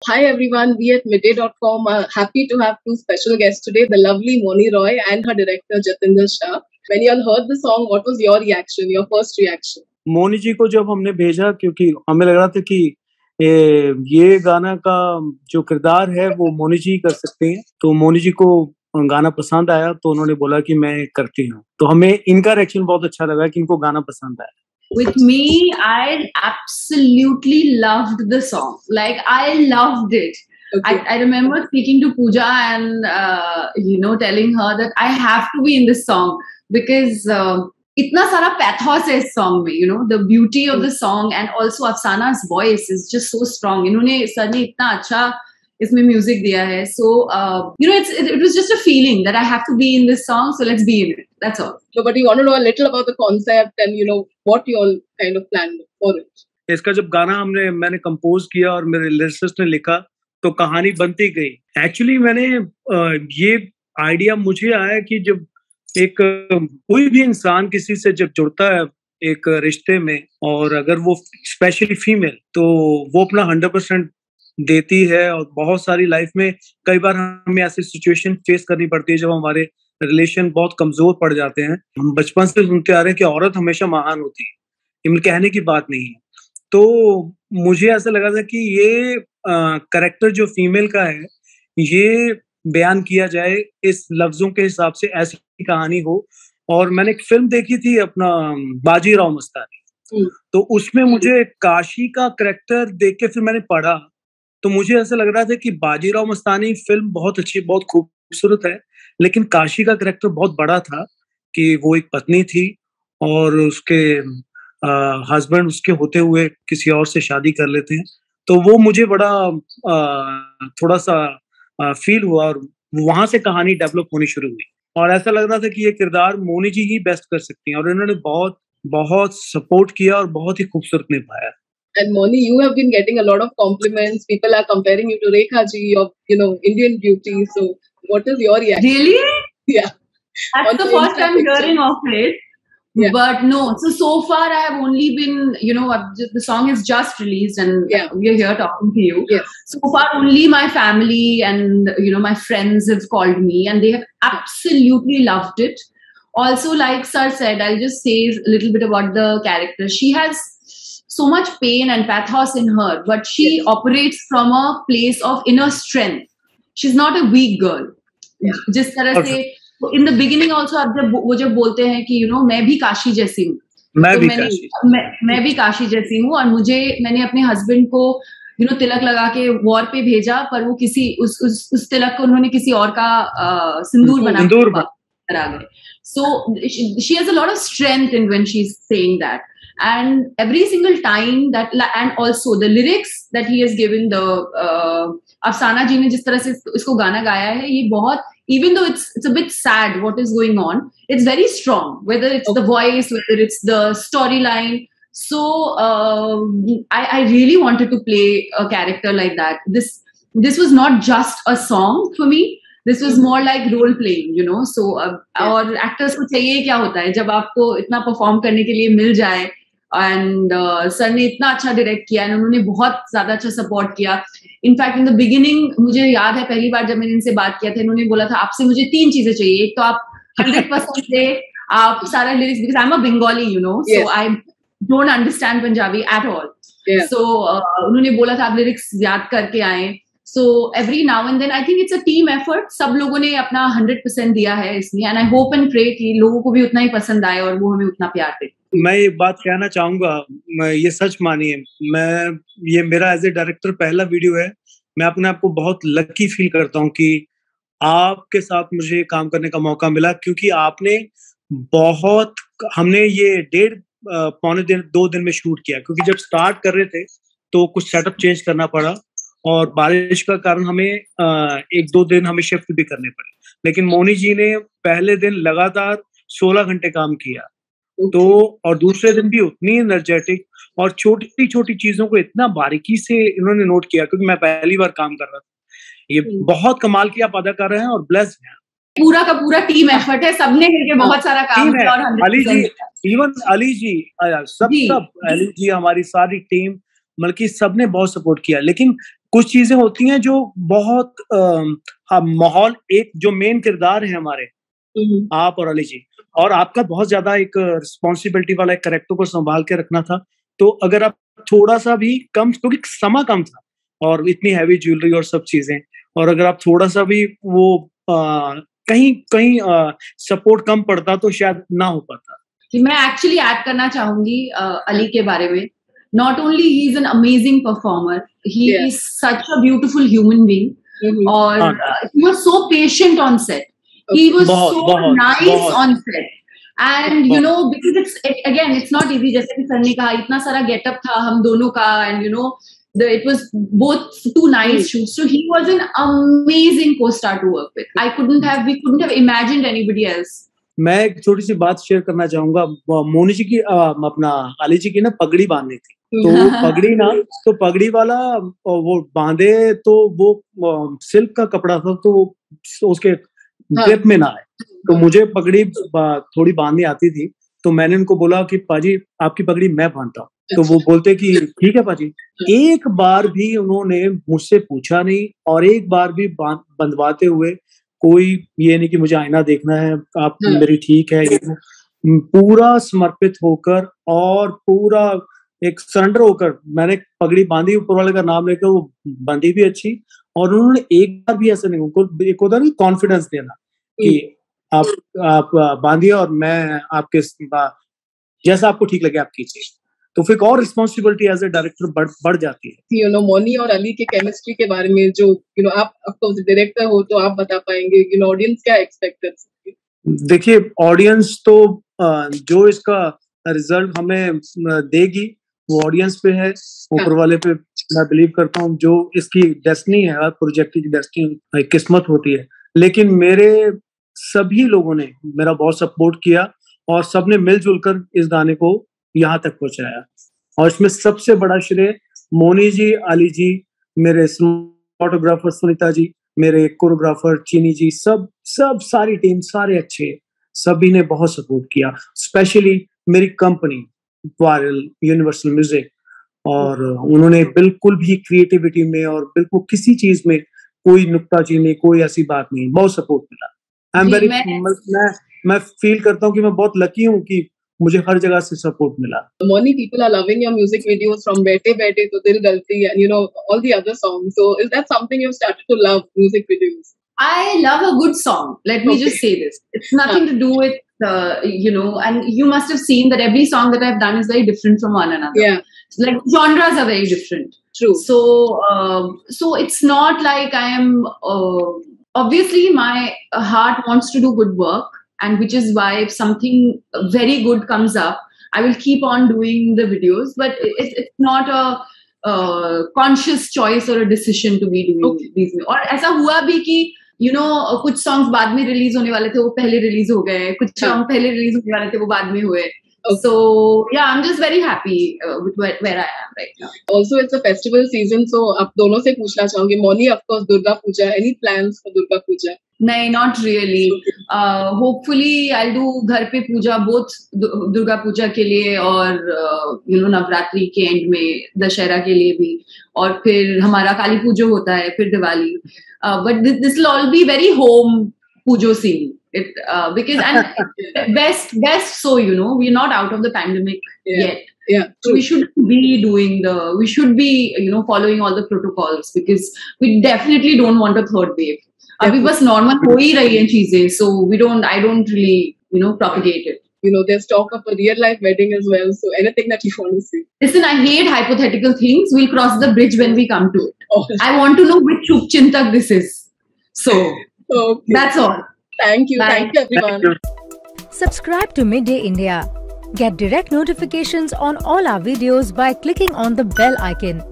Hi everyone, we at Midday.com are happy to have two special guests today, the lovely Moni Roy and her director Jatinder Shah. When you all heard the song, what was your reaction, your first reaction? Moni जी को जब हमने भेजा, क्योंकि हमें लग रहा था कि ये गाना का जो किरदार है वो मोनी जी कर सकते हैं, तो मोनी जी को गाना पसंद आया तो उन्होंने बोला कि मैं करती हूँ। तो हमें इनका रिएक्शन बहुत अच्छा लगा कि इनको गाना पसंद आया। With me, I absolutely loved the song. Like, I loved it. Okay. I remember speaking to Pooja and, telling her that I have to be in this song because itna sara pathos hai is song mein, the beauty of the song, and also Afsana's voice is just so strong. Sir ne itna acha isme music diya hai. So, it was just a feeling that I have to be in this song, so let's be in it. That's all. So, but you want to know a little about the concept and, what you all kind of planned for it. इसका जब गाना मैंने compose किया और मेरे lyricist ने लिखा, तो कहानी बनती गई। एक्चुअली मैंने ये आइडिया मुझे आया कि जब कोई भी इंसान किसी से जब जुड़ता है एक रिश्ते में, और अगर वो स्पेशली फीमेल, तो वो अपना 100% देती है, और बहुत सारी लाइफ में कई बार हमें ऐसी सिचुएशन फेस करनी पड़ती है जब हमारे रिलेशन बहुत कमजोर पड़ जाते हैं। हम बचपन से सुनते आ रहे हैं कि औरत हमेशा महान होती है, ये कहने की बात नहीं है। तो मुझे ऐसा लगा था कि ये कैरेक्टर जो फीमेल का है, ये बयान किया जाए इस लफ्जों के हिसाब से, ऐसी कहानी हो। और मैंने एक फिल्म देखी थी अपना बाजीराव मस्तानी, तो उसमें मुझे काशी का कैरेक्टर देख के फिर मैंने पढ़ा, तो मुझे ऐसा लग रहा था कि बाजीराव मस्तानी फिल्म बहुत अच्छी, बहुत खूबसूरत है, लेकिन काशी का कैरेक्टर बहुत बड़ा था कि वो एक पत्नी थी और उसके हस्बैंड उसके होते हुए किसी और से शादी कर लेते हैं। तो वो मुझे बड़ा थोड़ा सा फील हुआ, और वहां से कहानी डेवलप होनी शुरू हुई, और ऐसा लग रहा था कि ये किरदार मोनी जी ही बेस्ट कर सकती हैं, और इन्होंने बहुत बहुत सपोर्ट किया और बहुत ही खूबसूरत निभाया। And Moni, you have been getting a lot of compliments. People are comparing you to Rekha ji of, Indian beauty. So, what is your reaction? Really? Yeah. That's the first time hearing of it. Yeah. But no, so far I have only been, the song is just released and we're here talking to you. Yes. So far only my family and, my friends have called me and they have absolutely loved it. Also, like Sir said, I'll just say a little bit about the character. She has so much pain and pathos in her, but she operates from a place of inner strength. She's not a weak girl. जिस तरह से in the beginning also आप जब बोलते हैं कि मैं भी काशी जैसी हूँ, मैं भी काशी जैसी हूँ, और मैंने अपने हस्बैंड को तिलक लगा के वॉर पे भेजा, पर वो किसी उस तिलक को उन्होंने किसी और का सिंदूर बना गए. So she has a lot of strength in when she's saying that, and every single time that, and also the lyrics that he has given, the अफसाना जी ने जिस तरह से इसको गाना गाया है, ये बहुत, even though it's a bit sad what is going on, it's very strong, whether it's the voice, whether it's the storyline. So I really wanted to play a character like that. This was not just a song for me. This was more like role playing, So और actors को चाहिए क्या होता है जब आपको इतना perform करने के लिए मिल जाए, and सर ने इतना अच्छा डायरेक्ट किया, उन्होंने बहुत ज्यादा अच्छा सपोर्ट किया. इनफैक्ट इन द बिगिनिंग मुझे याद है पहली बार जब मैंने इनसे बात किया था, इन्होंने बोला था आपसे मुझे 3 चीजें चाहिए. एक तो आप 100% से आप सारा lyrics, because I am a Bengali, so I don't understand Punjabi at all. So उन्होंने बोला था आप लिरिक्स याद करके आए. So every now and then I think it's a team effort. सब लोगों ने अपना 100% दिया है इसमें, and I hope and pray कि लोगों को भी उतना ही पसंद आए और वो हमें उतना प्यार दे. मैं ये बात कहना चाहूंगा, मैं ये सच मानिए, ये मेरा एज ए डायरेक्टर पहला वीडियो है. मैं अपने आप को बहुत लकी फील करता हूँ कि आपके साथ मुझे काम करने का मौका मिला, क्योंकि आपने हमने ये 1.5-2 दिन में शूट किया, क्योंकि जब स्टार्ट कर रहे थे तो कुछ सेटअप चेंज करना पड़ा, और बारिश का कारण हमें 1-2 दिन हमें शिफ्ट भी करने पड़े. लेकिन मोनी जी ने पहले दिन लगातार 16 घंटे काम किया, तो और दूसरे दिन भी उतनी एनर्जेटिक, और छोटी छोटी चीजों को इतना बारीकी से इन्होंने नोट किया, क्योंकि मैं पहली बार काम कर रहा था. ये बहुत कमाल की आप अदा कर रहे हैं और ब्लेस्ड हैं. पूरा का पूरा टीम एफर्ट है, सबने मिलकर बहुत सारा काम किया. और अली जी, इवन अली जी, सब अली जी, हमारी सारी टीम, बल्कि सबने बहुत सपोर्ट किया. लेकिन कुछ चीजें होती हैं जो बहुत माहौल, एक जो मेन किरदार है हमारे, आप और अली जी, और आपका बहुत ज्यादा एक रिस्पॉन्सिबिलिटी वाला एक कैरेक्टर को संभाल के रखना था। तो अगर आप थोड़ा सा भी कम, क्योंकि समय कम था और इतनी हैवी ज्वेलरी और सब चीजें, और अगर आप थोड़ा सा भी वो कहीं कहीं सपोर्ट कम पड़ता तो शायद ना हो पाता। कि मैं एक्चुअली ऐड करना चाहूंगी अली के बारे में। Not only he is an amazing performer, he is such a beautiful human being. और he was so patient on set. He was so nice on set. And you know, because it's not easy. जैसे कि sir ने कहा, इतना सारा getup था हम दोनों का, and you know, it was both two nice shoots. So he was an amazing co-star to work with. We couldn't have imagined anybody else. मैं एक छोटी सी बात शेयर करना चाहूंगा। मोनी जी की अपना अली जी की ना पगड़ी बांधनी थी, तो पगड़ी ना, तो पगड़ी वाला वो बांधे तो वो सिल्क का कपड़ा था, तो उसके ग्रिप में ना आए। तो मुझे पगड़ी थोड़ी बांधनी आती थी, तो मैंने उनको बोला कि पाजी आपकी पगड़ी मैं बांधता हूँ। तो वो बोलते कि ठीक है पाजी। एक बार भी उन्होंने मुझसे पूछा नहीं, और एक बार भी बंधवाते हुए कोई ये नहीं कि मुझे आईना देखना है, आप मेरी ठीक है, ये पूरा समर्पित होकर और पूरा एक सरेंडर होकर मैंने पगड़ी बांधी, ऊपर वाले का नाम लेकर वो बांधी भी अच्छी। और उन्होंने एक बार भी ऐसा नहीं, उनको एक होता नहीं कॉन्फिडेंस देना कि आप बांधिए और मैं आपके जैसा आपको ठीक लगे आप कीजिए, तो फिर और रिस्पॉन्सिबिलिटी एज ए डायरेक्टर बढ़ जाती है। यू नो, मोनी और अली के केमिस्ट्री के बारे में जो आप ऑफकोर्स डायरेक्टर हो तो आप बता पाएंगे, ऑडियंस क्या एक्सपेक्ट कर सकती है? देखिए, ऑडियंस तो जो इसका रिजल्ट हमें देगी वो ऑडियंस पे है, ऊपर वाले पे मैं बिलीव करता हूँ। जो इसकी डेस्टिनी है, हर प्रोजेक्ट की डेस्टिनी किस्मत होती है, लेकिन मेरे सभी लोगों ने मेरा बहुत सपोर्ट किया और सबने मिलजुल कर इस गाने को यहाँ तक पहुंचाया। और इसमें सबसे बड़ा श्रेय मोनी जी, अली जी, मेरे सिनेमाटोग्राफर सुनीता जी, मेरे कोरियोग्राफर चीनी जी, सब सारी टीम, सारे अच्छे, सभी ने बहुत सपोर्ट किया। स्पेशली मेरी कंपनी वायरल यूनिवर्सल म्यूजिक, और उन्होंने बिल्कुल भी क्रिएटिविटी में और बिल्कुल किसी चीज में कोई नुक्ताचीनी नहीं, कोई ऐसी बात नहीं, बहुत सपोर्ट मिला। मैं फील करता हूँ कि मैं बहुत लकी हूँ कि मुझे हर जगह से सपोर्ट मिला। Many people are loving your music videos from Bete Bete to Dil Galti and all the other songs. So is that something you've started to love, music videos? I love a good song. Let me just say this. It's nothing to do with, and you must have seen that every song that I've done is very different from one another. Yeah. So, like, genres are very different. True. So it's not like I am, obviously my heart wants to do good work, and which is why if something very good comes up, I will keep on doing the videos, but it's not a conscious choice or a decision to be doing these. और ऐसा हुआ भी कि कुछ songs बाद में release होने वाले थे, वो पहले release हो गए, कुछ song पहले release होने वाले थे, वो बाद में हुए. So yeah, I'm just very happy with where I am right now. Also, it's a festival season, so आप दोनों से पूछना चाहूंगी, Moni, of course, Durga Puja. Any plans for Durga Puja? नहीं, not really. Hopefully, I'll do घर पे पूजा, both Durga Puja के लिए और नवरात्रि के एंड में दशहरा के लिए भी, और फिर हमारा काली पूजो होता है, फिर Diwali. But this will all be very home pujo scene. Because and best so we're not out of the pandemic yet. Yeah, so we should be following all the protocols, because we definitely don't want a third wave. अभी बस normal हो ही रही हैं चीजें, so I don't really propagate it. There's talk of a real life wedding as well, so anything that you want to see. Listen, I hate hypothetical things. We'll cross the bridge when we come to it. I want to know which Shubchintak this is. So that's all. Thank you. Thank you, everyone. Thank you. Subscribe to Midday India. Get direct notifications on all our videos by clicking on the bell icon.